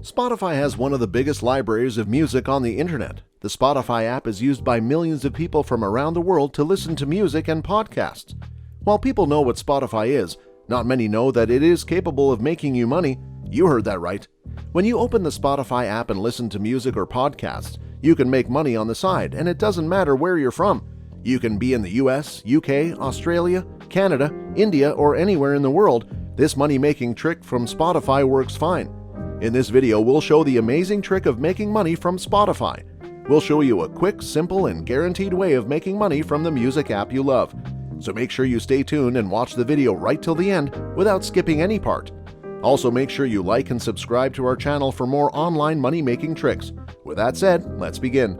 Spotify has one of the biggest libraries of music on the internet. The Spotify app is used by millions of people from around the world to listen to music and podcasts. While people know what Spotify is, not many know that it is capable of making you money. You heard that right. When you open the Spotify app and listen to music or podcasts, you can make money on the side, and it doesn't matter where you're from. You can be in the US, UK, Australia, Canada, India, or anywhere in the world. This money-making trick from Spotify works fine. In this video, we'll show the amazing trick of making money from Spotify. We'll show you a quick, simple, and guaranteed way of making money from the music app you love. So make sure you stay tuned and watch the video right till the end without skipping any part. Also, make sure you like and subscribe to our channel for more online money-making tricks. With that said, let's begin.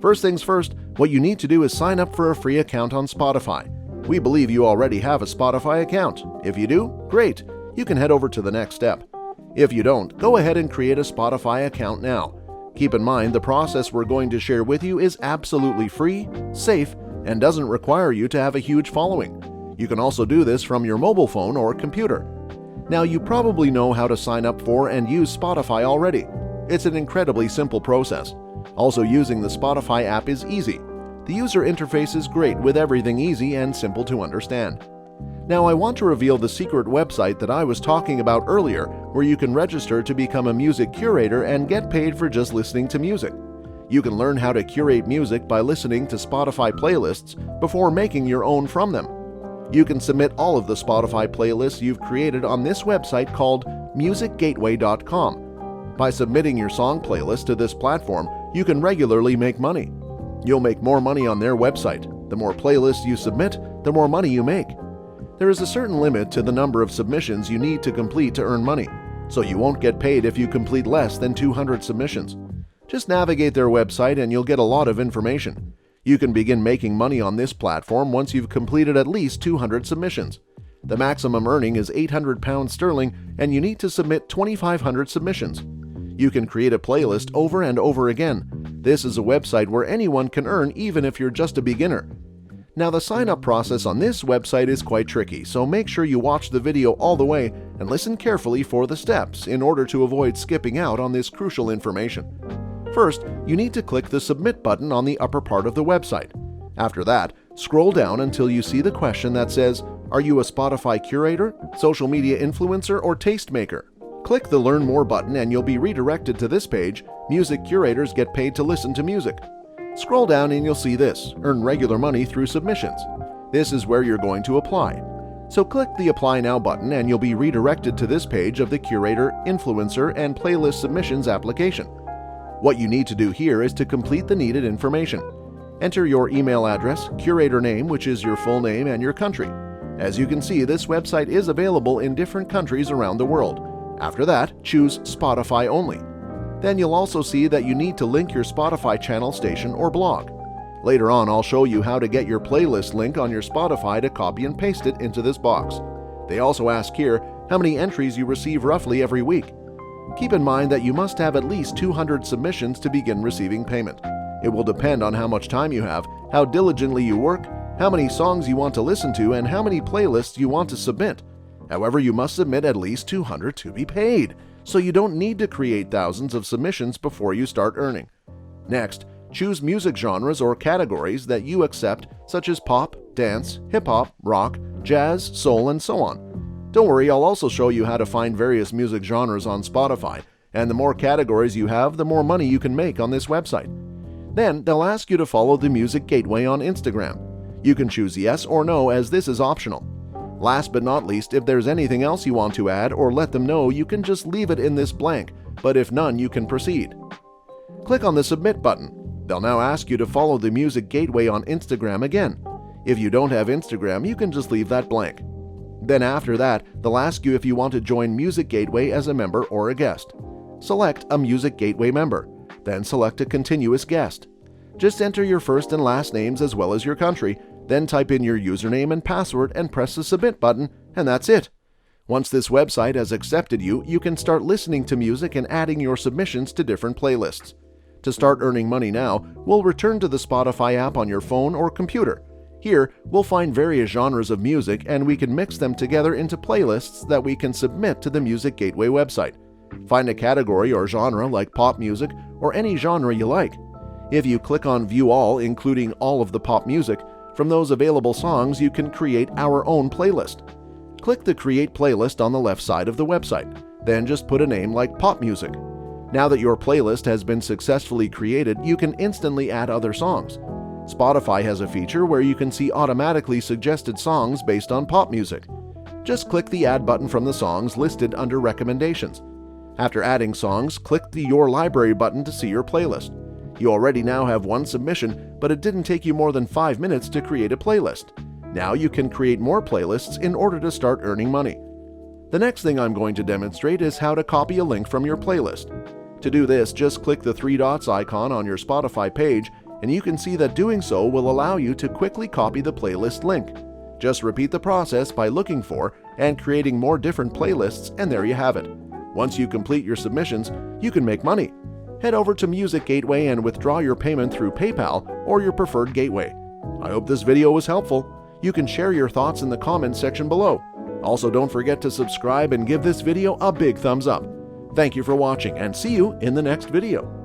First things first, what you need to do is sign up for a free account on Spotify. We believe you already have a Spotify account. If you do, great. You can head over to the next step. If you don't, go ahead and create a Spotify account now. Keep in mind, the process we're going to share with you is absolutely free, safe, and doesn't require you to have a huge following. You can also do this from your mobile phone or computer. Now, you probably know how to sign up for and use Spotify already. It's an incredibly simple process. Also, using the Spotify app is easy. The user interface is great with everything easy and simple to understand. Now, I want to reveal the secret website that I was talking about earlier, where you can register to become a music curator and get paid for just listening to music. You can learn how to curate music by listening to Spotify playlists before making your own from them. You can submit all of the Spotify playlists you've created on this website called musicgateway.com. By submitting your song playlist to this platform, you can regularly make money. You'll make more money on their website. The more playlists you submit, the more money you make. There is a certain limit to the number of submissions you need to complete to earn money, so you won't get paid if you complete less than 200 submissions. Just navigate their website and you'll get a lot of information. You can begin making money on this platform once you've completed at least 200 submissions. The maximum earning is £800 and you need to submit 2,500 submissions. You can create a playlist over and over again. This is a website where anyone can earn even if you're just a beginner. Now, the sign-up process on this website is quite tricky, so make sure you watch the video all the way and listen carefully for the steps in order to avoid skipping out on this crucial information. First, you need to click the Submit button on the upper part of the website. After that, scroll down until you see the question that says, "Are you a Spotify curator, social media influencer, or tastemaker?" Click the Learn More button and you'll be redirected to this page, Music Curators Get Paid to Listen to Music. Scroll down and you'll see this, Earn Regular Money Through Submissions. This is where you're going to apply. So click the Apply Now button and you'll be redirected to this page of the Curator, Influencer, and Playlist Submissions application. What you need to do here is to complete the needed information. Enter your email address, curator name, which is your full name, and your country. As you can see, this website is available in different countries around the world. After that, choose Spotify only. Then you'll also see that you need to link your Spotify channel, station, or blog. Later on, I'll show you how to get your playlist link on your Spotify to copy and paste it into this box. They also ask here how many entries you receive roughly every week. Keep in mind that you must have at least 200 submissions to begin receiving payment. It will depend on how much time you have, how diligently you work, how many songs you want to listen to, and how many playlists you want to submit. However, you must submit at least 200 to be paid, so you don't need to create thousands of submissions before you start earning. Next, choose music genres or categories that you accept, such as pop, dance, hip-hop, rock, jazz, soul, and so on. Don't worry, I'll also show you how to find various music genres on Spotify, and the more categories you have, the more money you can make on this website. Then, they'll ask you to follow the Music Gateway on Instagram. You can choose yes or no, as this is optional. Last but not least, if there's anything else you want to add or let them know, you can just leave it in this blank, but if none, you can proceed. Click on the Submit button. They'll now ask you to follow the Music Gateway on Instagram again. If you don't have Instagram, you can just leave that blank. Then after that, they'll ask you if you want to join Music Gateway as a member or a guest. Select a Music Gateway member, then select a continuous guest. Just enter your first and last names as well as your country, then type in your username and password and press the Submit button, and that's it. Once this website has accepted you, you can start listening to music and adding your submissions to different playlists. To start earning money now, we'll return to the Spotify app on your phone or computer. Here, we'll find various genres of music and we can mix them together into playlists that we can submit to the Music Gateway website. Find a category or genre like pop music or any genre you like. If you click on View All, including all of the pop music, from those available songs you can create our own playlist. Click the Create Playlist on the left side of the website, then just put a name like Pop Music. Now that your playlist has been successfully created, you can instantly add other songs. Spotify has a feature where you can see automatically suggested songs based on pop music. Just click the Add button from the songs listed under Recommendations. After adding songs, click the Your Library button to see your playlist. You already now have one submission, but it didn't take you more than 5 minutes to create a playlist. Now you can create more playlists in order to start earning money. The next thing I'm going to demonstrate is how to copy a link from your playlist. To do this, just click the 3 dots icon on your Spotify page, and you can see that doing so will allow you to quickly copy the playlist link. Just repeat the process by looking for and creating more different playlists, and there you have it. Once you complete your submissions, you can make money. Head over to Music Gateway and withdraw your payment through PayPal or your preferred gateway. I hope this video was helpful. You can share your thoughts in the comments section below. Also, don't forget to subscribe and give this video a big thumbs up. Thank you for watching, and see you in the next video.